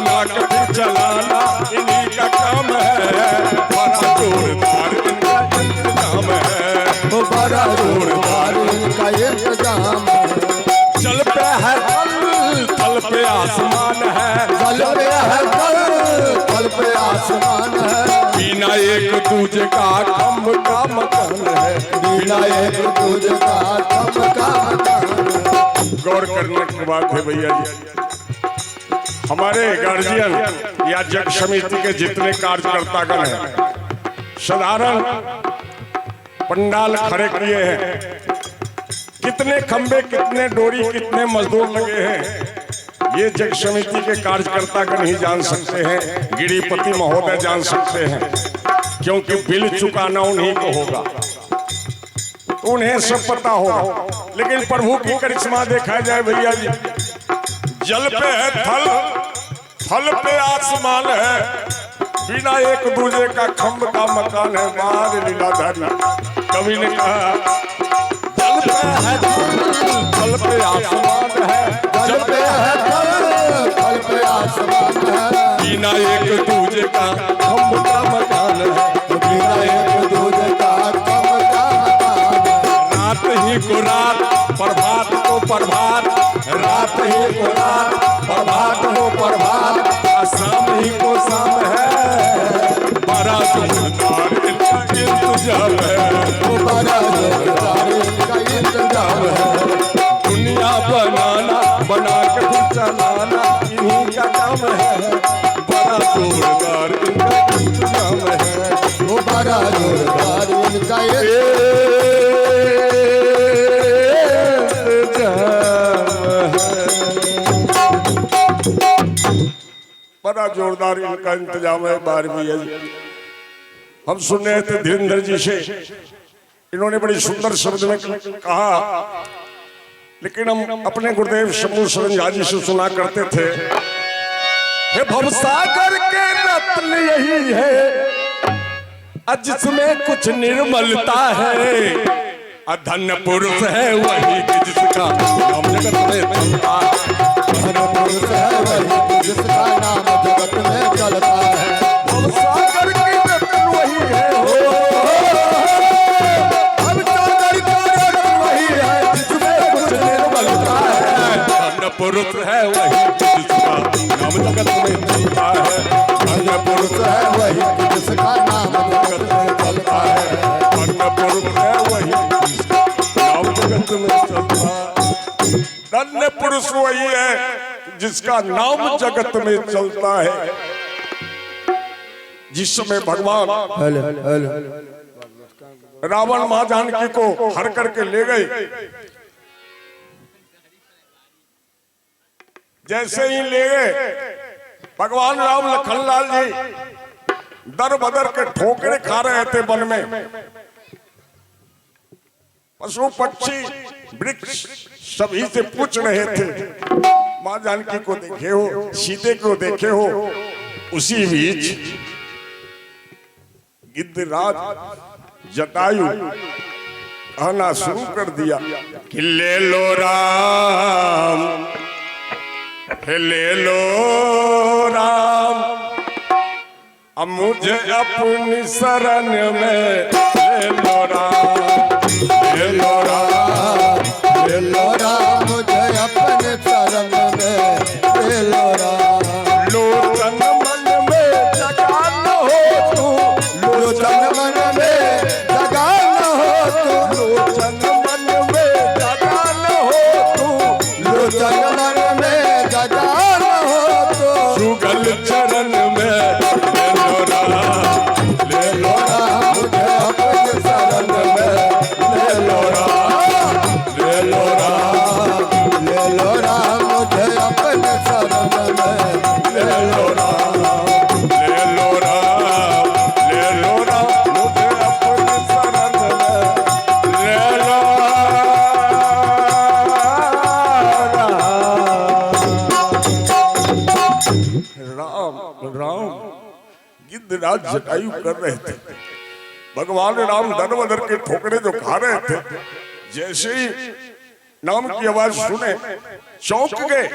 बना के फिर चलाना इन्हीं का काम है। बड़ा जोरदार इनका इंतजाम है, बड़ा जोरदार इनका इंतजाम है। जल पे है थल पे आसमान है, जल पे है थल पे आसमान है। बिना एक दूजे का खम्भ का मकान है, बिना एक दूजे का खम्भ का मकान है। गौर करने की बात है भैया जी, हमारे गार्जियन या जग समिति के जितने कार्यकर्तागण हैं, साधारण पंडाल खड़े किए हैं, कितने खंबे, कितने डोरी, कितने मजदूर लगे हैं, ये जग समिति के कार्यकर्तागण ही जान सकते हैं, गिरिपति महोदय जान सकते हैं, क्योंकि बिल चुकाना उन्हीं को होगा, उन्हें सब पता होगा। लेकिन प्रभु की करिश्मा देखा जाए भैया जी, जल पे है थल, थल पे आसमान है, बिना एक दूजे का खम्भ का मकान है। बाहर लीलाधारी कवि ने कहा जल पे है थल पे आसमान है, जल पे है थल पे आसमान है। बिना एक दूजे का खम्भ का मकान है, बिना एक दूजे का खम्भ का मकान है। रात ही को रात, प्रभात को प्रभात, रात ही को रात, प्रभात हो प्रभात, शाम ही को शाम है। बड़ा जोरदार इनका इंतजाम है, बड़ा जोरदार इनका इंतजाम है। दुनिया बनाना बना के फिर चलाना इन्हीं का काम है। बड़ा जोरदार इनका इंतजाम है, वो बड़ा जोरदार इनका बड़ा जोरदार इनका इंतजाम है। 12वीं है, हम सुन रहे थे धीरेन्द्र जी से, इन्होंने बड़ी सुंदर शब्द में कहा, लेकिन हम अपने गुरुदेव शंभू शरण झा जी से सुना करते थे, हे भवसागर के रत्न यही है जिसमें कुछ निर्मलता है, धन्य पुरुष है वही जिसका नाम जगत में चलता है। धन्य पुरुष है वही जिसका नाम जगत में चलता है। भवसागर के रत्न वही है, भवसागर का रत्न वही है जिसमें कुछ निर्मलता है, धन्य पुरुष है वही जिसका नाम जगत में चलता है। धन्य पुरुष है वही जिसका नाम जगत में चलता है। धन्य पुरुष है वही नाम जगत में चलता है। धन्य पुरुष वही है जिसका नाम जगत में चलता है। जिस समय भगवान रावण मां जानकी को हर करके ले गए, जैसे ही ले गए भगवान राम लखनलाल जी दर बदर के ठोकरे खा रहे थे वन में, पशु पक्षी वृक्ष सभी से पूछ रहे थे, मां जानकी को देखे हो, सीते को देखे हो। उसी बीच गिद्धराज जटायु कहना शुरू कर दिया कि ले लो राम, ले लो राम, अब मुझे अपनी शरण में ले लो राम, ले लो राम, ले लो राम, मुझे अपने शरण में ले लो राम। लोचन मन में जगा न हो तू, लोचन मन में जगा न हो तू, लोचन मन में जगा न हो तू, लोचन मन में जगा न हो तू। जुगल चरण में ले लो राम, ले लो राम, मुझे अपने शरण में ले लो राम, ले लो राम, ले लो राम, मुझे अपने शरण में ले लो राम, ले लो राम, ले लो राम, मुझे अपनी शरण में ले लो राम। राम गिद्धराज जटायु कर रहे थे, भगवान राम दर बदर के ठोकरे जो खा रहे थे, जैसे ही नाम की आवाज सुने चौंक गए।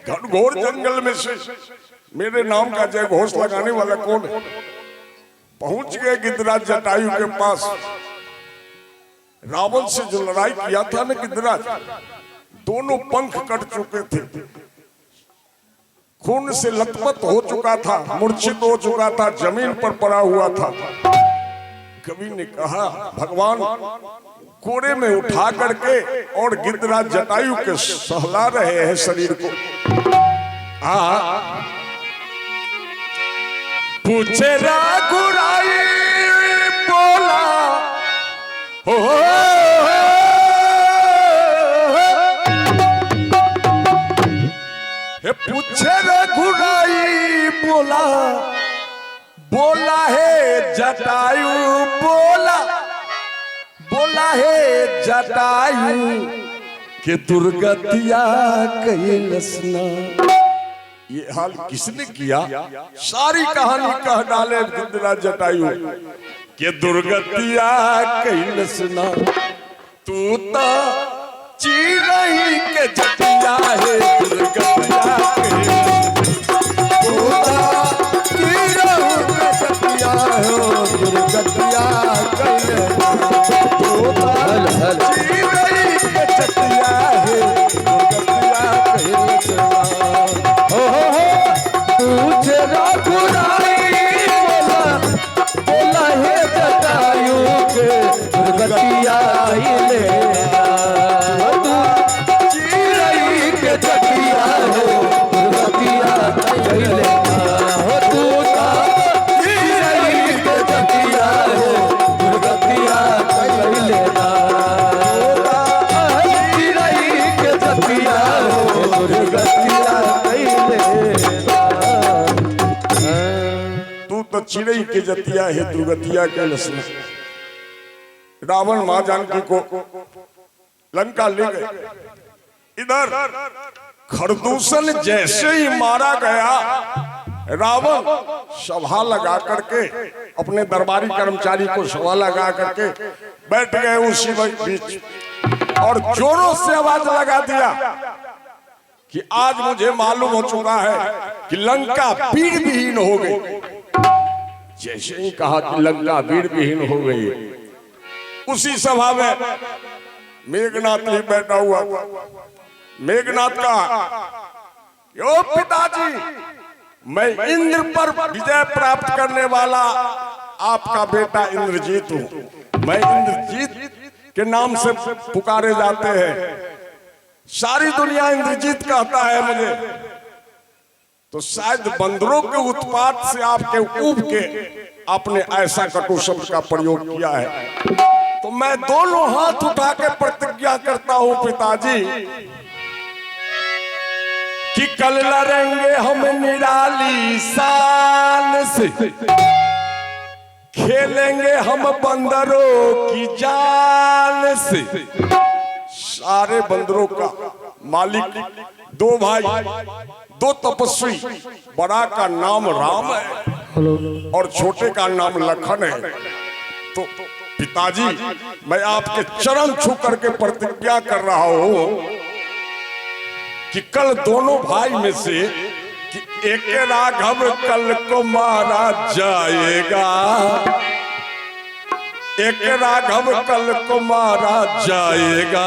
घनघोर जंगल में से मेरे नाम का जय घोष लगाने वाला कौन है? पहुंच गए गिद्धराज जटायु के पास। रावण से जो लड़ाई किया था ना गिद्धराज, दोनों पंख कट चुके थे, खून से लथपथ हो चुका था, मूर्छित हो चुका था, जमीन पर पड़ा हुआ था। कवि ने कहा भगवान कोड़े में उठा करके और गिद्धराज जटायु के सहला रहे हैं शरीर को। पूछे रघुराई बोला हो पूछे रघुराई बोला, बोला है जटायु बोला, बोला है जटायु कि दुर्गतिया कैलसना। ये हाल किसने किया? सारी कहानी कह डाले गिद्धराज जटायु कि दुर्गतिया कैलसना। तू तो चिरई के जटिया है दुर्गतिया कैलसना। तू तो चिरई के जटिया हो दुर्गतिया कैलसना। तू तो चिरई के जटिया है दुर्गतिया कैलसना। पूछे रघुराई बोला, बोला है जटायु के दुर्गतिया लेना। चिरई के जटिया हो दुर्गतिया लेना। तू तो चिरई के जटिया हो दुर्गतिया लेना। चिरई के जटिया हो दुर्गतिया तो चिड़ई के जतिया है दुर्गतिया के लसना। रावण मां जानकी को लंका ले गए। इधर खरदूषण जैसे ही मारा गया, रावण सभा लगा करके अपने दरबारी कर्मचारी को सभा लगा करके बैठ गए उसी बीच और जोरों से आवाज लगा दिया कि आज मुझे मालूम हो चुका है कि लंका वीर विहीन हो गई। जैसे ही कहा कि लंका वीर विहीन हो गई, उसी सभा में मेघनाथ ही बैठा हुआ। मेघनाथ का यो पिताजी, मैं इंद्र पर विजय प्राप्त करने वाला आपका बेटा इंद्रजीत हूं। मैं इंद्रजीत के नाम से पुकारे जाते हैं, सारी दुनिया इंद्रजीत कहता है मुझे। तो शायद बंदरों के उत्पात से आपके ऊब के आपने ऐसा कटु शब्द का प्रयोग किया है। तो मैं दोनों हाथ उठा के प्रतिज्ञा करता हूं पिताजी कि कल लड़ेंगे हम निराली शान से, खेलेंगे हम बंदरों की जान से। सारे बंदरों का मालिक दो भाई, दो तपस्वी, बड़ा का नाम राम है और छोटे का नाम लखन है। तो पिताजी मैं आपके चरण छू करके प्रतिज्ञा कर रहा हूं कि कल दोनों भाई में से कि एक राघव कल को मारा जाएगा, एक राघव कल को मारा जाएगा।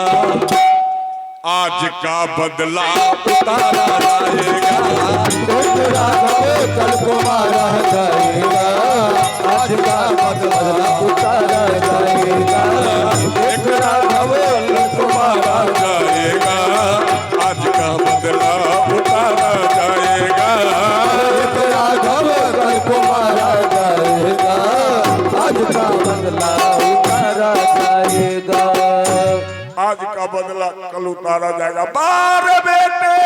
आज का बदला उतारा जाएगा। एक राघव कल को मारा जाएगा। आज का बदला उतारा जाएगा। एक राघव कल को मारा जाएगा। आज का बदला उतारा जाएगा। एक राघव कल को मारा जाएगा। आज का बदला उतारा जाएगा। आज का बदला कल उतारा जाएगा। बार बेटे,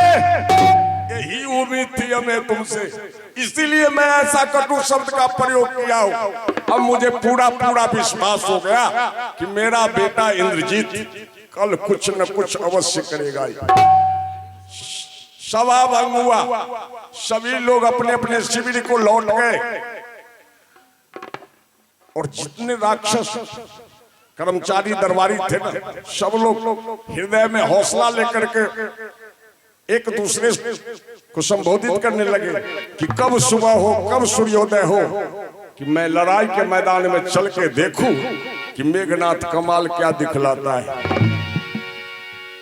यही उम्मीद थी हमें तुमसे, इसीलिए मैं ऐसा कटु शब्द का प्रयोग किया हूं। अब मुझे पूरा पूरा विश्वास हो गया कि मेरा बेटा इंद्रजीत कल कुछ न कुछ अवश्य करेगा। सभा भंग हुआ, सभी लोग अपने अपने शिविर को लौट गए और जितने राक्षस कर्मचारी दरबारी थे ना, सब लोग हृदय में हौसला लेकर के एक दूसरे को संबोधित करने लगे कि कब सुबह हो, कब सूर्योदय हो, कि मैं लड़ाई के मैदान में चल के देखूं कि मेघनाथ कमाल क्या दिखलाता है।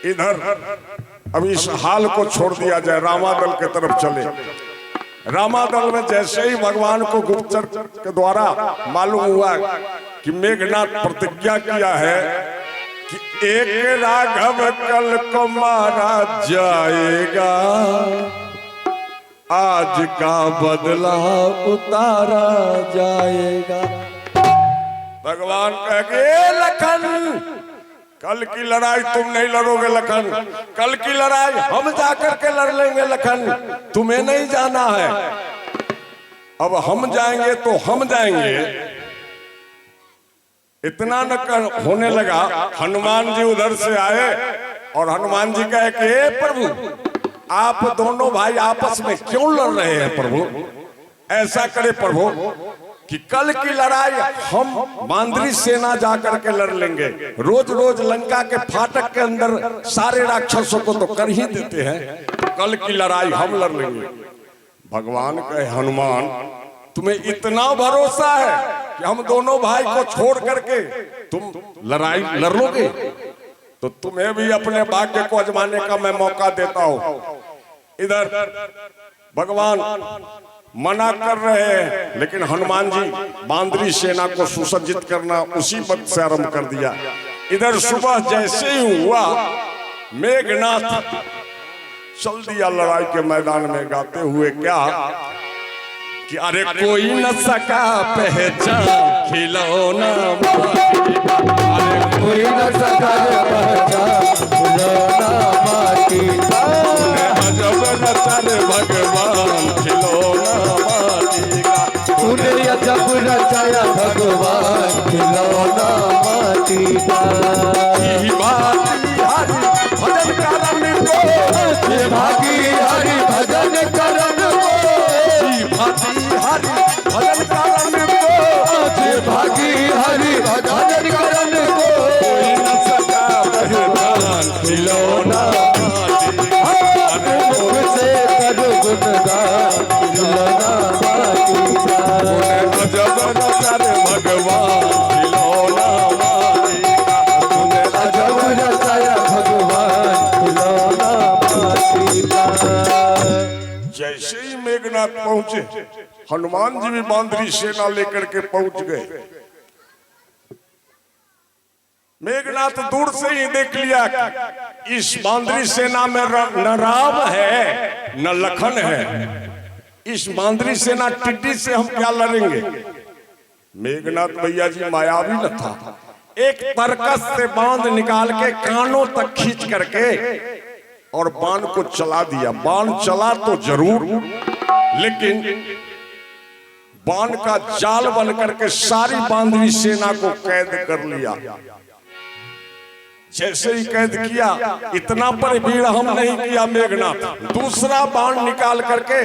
इधर अब इस हाल को छोड़ दिया जाए, रामादल के तरफ चले। रामादल में जैसे ही भगवान को गुप्तचर के द्वारा मालूम हुआ कि मेघनाथ प्रतिज्ञा किया है कि एक राघव कल को मारा जाएगा, आज का बदला उतारा जाएगा। भगवान कहे लखन, कल की लड़ाई तुम नहीं लड़ोगे लखन, कल की लड़ाई हम जाकर के लड़ लेंगे लखन, तुम्हें नहीं जाना है। अब हम जाएंगे तो हम जाएंगे। इतना न होने लगा, हनुमान जी उधर से आए और हनुमान जी कहे कि हे प्रभु, आप दोनों भाई आपस में क्यों लड़ रहे हैं प्रभु? ऐसा करे प्रभु कि कल की लड़ाई हम मांद्री सेना जाकर के लड़ लेंगे। रोज रोज लंका के फाटक के अंदर सारे राक्षसों को तो कर ही देते हैं, कल की लड़ाई हम लड़ लेंगे। भगवान कहे हनुमान, तुम्हें इतना भरोसा है कि हम दोनों भाई को छोड़ करके तुम लड़ाई लड़ लोगे? तो तुम्हें भी अपने भाग्य को आजमाने का मैं मौका देता हूं। इधर भगवान मना कर रहे हैं, लेकिन हनुमान जी मांद्री सेना को सुसज्जित करना उसी वक्त से आरंभ कर दिया। इधर सुबह जैसे ही हुआ, मेघनाथ चल दिया लड़ाई के मैदान में, गाते हुए क्या कि अरे कोई न सका पहचान खिलौना माटी, अरे कोई न सका पहचान खिलौना माटी का, अजब नचर भगवान खिलौना माटी का, तूने अजब रचाया भगवान खिलौना माटी का। ई भाती हरि भजन करन को, ये भागी हरि भजन करन को, ई भाती हरि भजन करन को, ये भागी हरि भजन करन को, कोई न सका पहचान खिलौना माटी का, अरे मुख से कर गुणगान खिलौना माटी का। अजब नचर भगवान खिलौना माटी का, तूने अजब रचाया भगवान खिलौना माटी का। जैसे ही मेघनाथ पहुंचे, हनुमान जी भी मांद्री सेना लेकर के पहुंच गए। मेघनाथ दूर से ही देख लिया कि इस मांद्री सेना में न राम है न लखन है, इस मांद्री सेना टिड्डी से हम क्या लड़ेंगे। मेघनाथ भैया जी मायावी न था, एक तरकस से बांध निकाल के कानों तक खींच करके और बाण को चला दिया। बाण चला तो जरूर, लेकिन बाण का जाल बन करके सारी मांद्री सेना को कैद कर लिया। जैसे ही कैद किया, इतना पर भीड़ हम नहीं किया मेघनाथ, दूसरा बाण निकाल करके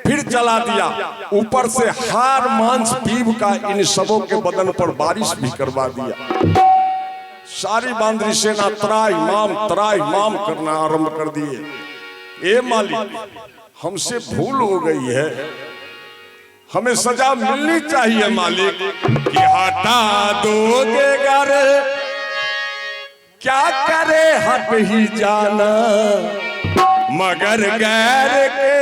फिर चला दिया। ऊपर से हार मांस पीव का इन सबों के बदन पर बारिश भी करवा दिया। सारी मांद्री सेना त्राई माम करना आरंभ कर दिए। ए मालिक, हमसे भूल हो गई है, हमें सजा मिलनी चाहिए मालिक। कि हटा दोगे घर, क्या करे हट ही जाना, मगर गैर के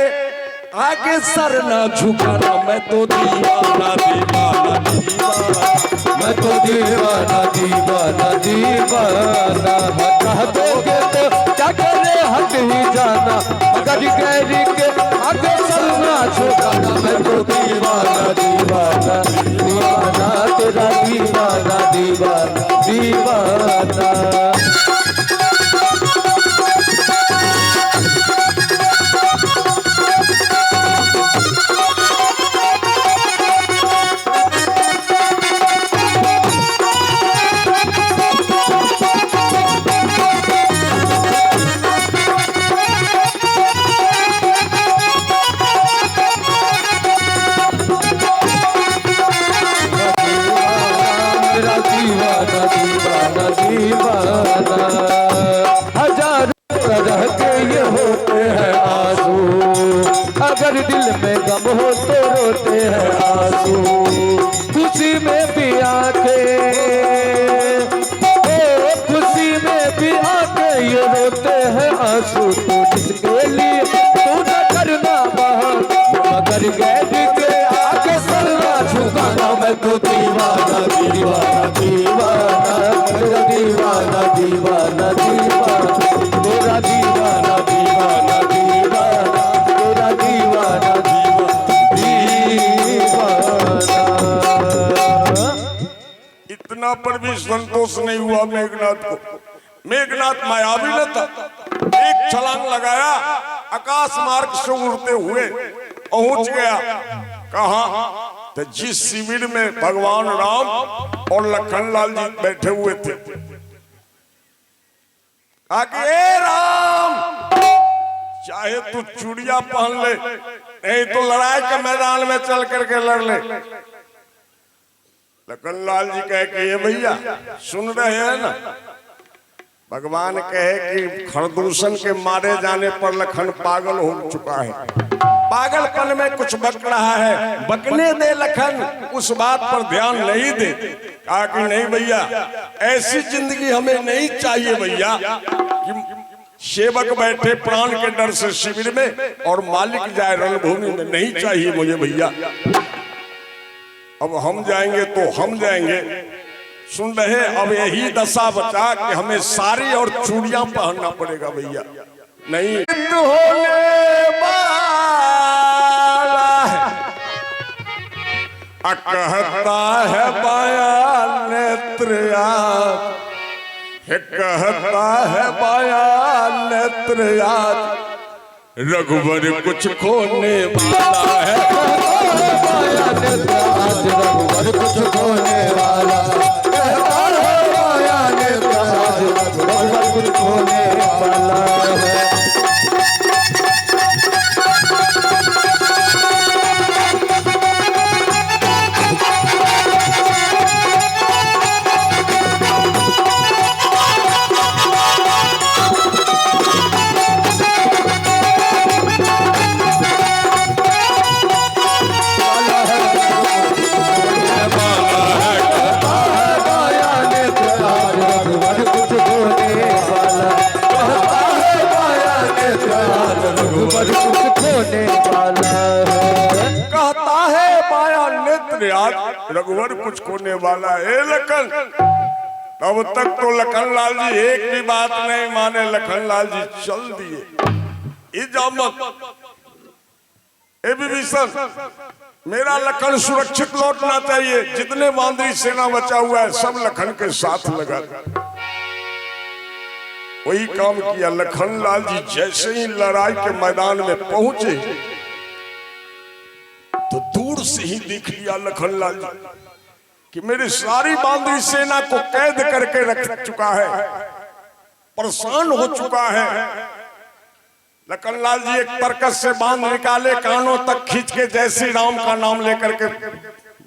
आगे सर न झुकाना। मैं तो दीवाना दीवाना दीवाना, मैं तो दीवाना दीवाना दीवाना। हटा दोगे तो क्या करे हट ही जाना, मगर गैरी के आगे सर ना झुकाना। मैं तो दीवाना दीवाना दीवाना, तेरा दीवाना दीवाना दीवाना। अगर दिल में गम हो तो रोते हैं आंसू, खुशी में भी आके खुशी में भी आके ये रोते हैं आंसू। तू जिसके लिए तू न करना बहार, मगर गैर के आगे सर ना झुकाना। मैं तो दीवाना दीवाना दीवाना तेरा दीवाना दीवाना दीवाना तेरा दीवाना दीवाना दीवाना तेरा दीवाना दीवाना। इतना पर भी संतोष नहीं हुआ मेघनाथ को। मेघनाथ मायावी न था, एक छलांग लगाया, आकाश मार्ग से उड़ते हुए पहुंच गया। कहा? तो जिस शिविर में भगवान राम और लखनलाल जी बैठे हुए थे। ए राम, चाहे तू चूड़िया पहन ले, नहीं तो लड़ाई के मैदान में चल करके लड़ ले। लखनलाल जी कहे कि ये भैया सुन रहे हैं ना, भगवान कहे कि खरदूषण के मारे जाने पर लखन पागल हो चुका है, पागलपन में कुछ बक रहा है, बकने दे लखन, उस बात पर ध्यान नहीं दे। कहा कि नहीं भैया, ऐसी जिंदगी हमें नहीं चाहिए भैया कि सेवक बैठे प्राण के डर से शिविर में और मालिक जाए रणभूमि में, नहीं चाहिए मुझे भैया। अब हम जाएंगे तो हम जाएंगे, सुन रहे, अब यही दशा बचा कि हमें साड़ी और चूड़ियां पहनना पड़ेगा भैया। नहीं होने वाला है, कहता है बाया नेत्र याद, कहता है बाया नेत्र याद, रघुवर कुछ खोने वाला है। बाया नेत्र आज रघुवर कुछ खोने वाला, कहता है बाया नेत्र आज रघुवर कुछ खोने वाला है। कहता है माया नेत्र आज रघुवर कुछ खोने वाला है। लखन, तब तक तो लखनलाल जी एक भी बात नहीं माने, लखनलाल जी चल दिए। इजामत ए विभीषण, मेरा लखन सुरक्षित लौटना चाहिए, जितने बांदरी सेना बचा हुआ है सब लखन के साथ लगा। वही काम किया। लखनलाल जी जैसे ही लड़ाई के मैदान में पहुंचे तो दूर से ही देख लिया लखनलाल जी कि मेरी सारी बांदरी सेना को कैद करके रख चुका है, परेशान हो चुका है। लखनलाल जी एक तरकस से बांध निकाले, कानों तक खींच के जैसी राम का नाम लेकर के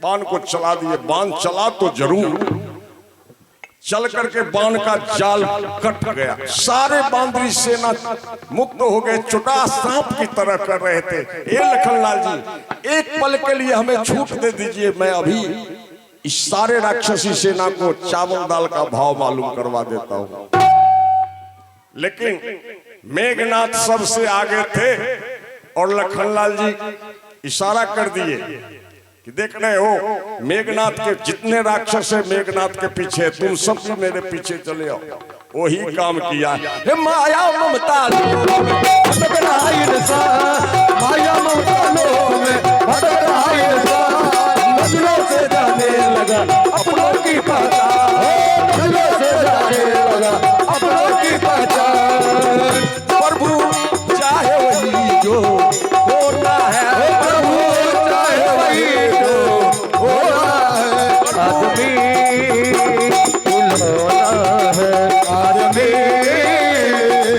बाण को चला दिए। बाण चला तो जरूर, चल करके बाण का जाल कट गया, सारे बांदरी सेना मुक्त हो गए, चुटा सांप की तरह कर रहे थे। ए लखनलाल जी, एक पल के लिए हमें छूट दे दीजिए, मैं अभी इस सारे राक्षसी सेना को चावल दाल का भाव मालूम करवा देता हूं। लेकिन मेघनाथ सबसे आगे थे और लखनलाल जी इशारा कर दिए कि देख रहे हो मेघनाथ के जितने राक्षस है मेघनाथ के पीछे, तुम सब भी मेरे पीछे चले आओ। वही काम किया। हे माया ममता भटक रहा इंसान, माया ममता में भटक रहा इंसान, नजरों से जाने लगा अपनों की पहचान, नजरों से जाने लगा अपनों की पहचान। प्रभु चाहे वही जो होता है, प्रभु चाहे वही जो होता है, आदमी खिलौना है, आदमी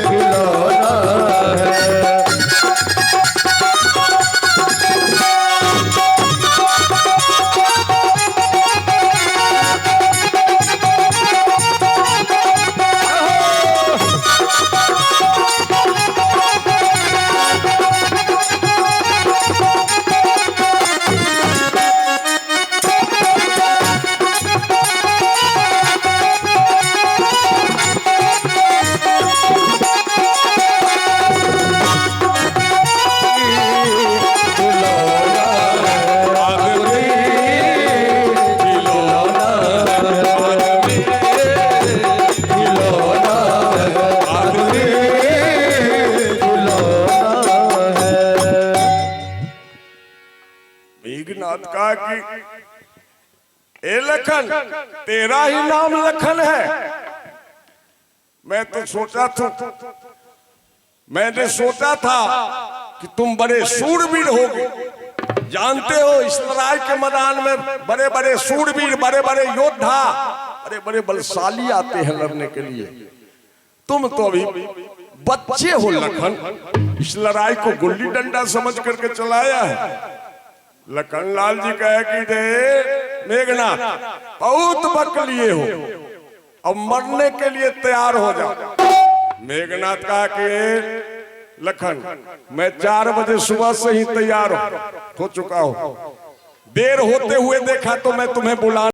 खिलौना है। मेघनाथ कहा कि ए लखन, तेरा ही नाम लखन है? मैं तो सोचा था, मैंने सोचा था कि तुम बड़े शूरवीर होगे। जानते हो इस लड़ाई के मैदान में बड़े बड़े शूरवीर, बड़े बड़े योद्धा, बड़े बड़े बलशाली आते हैं लड़ने के लिए। तुम तो अभी बच्चे हो लखन, इस लड़ाई को गुल्ली डंडा समझ करके चलाया है। लखन लाल जी कहे कि रे मेघनाथ, बहुत बक लिए हो, अब मरने के लिए तैयार हो जाओ। मेघनाथ कहा कि लखन, मैं 4 बजे सुबह से ही तैयार हो चुका हूं। देर होते हुए देखा तो मैं तुम्हें बुला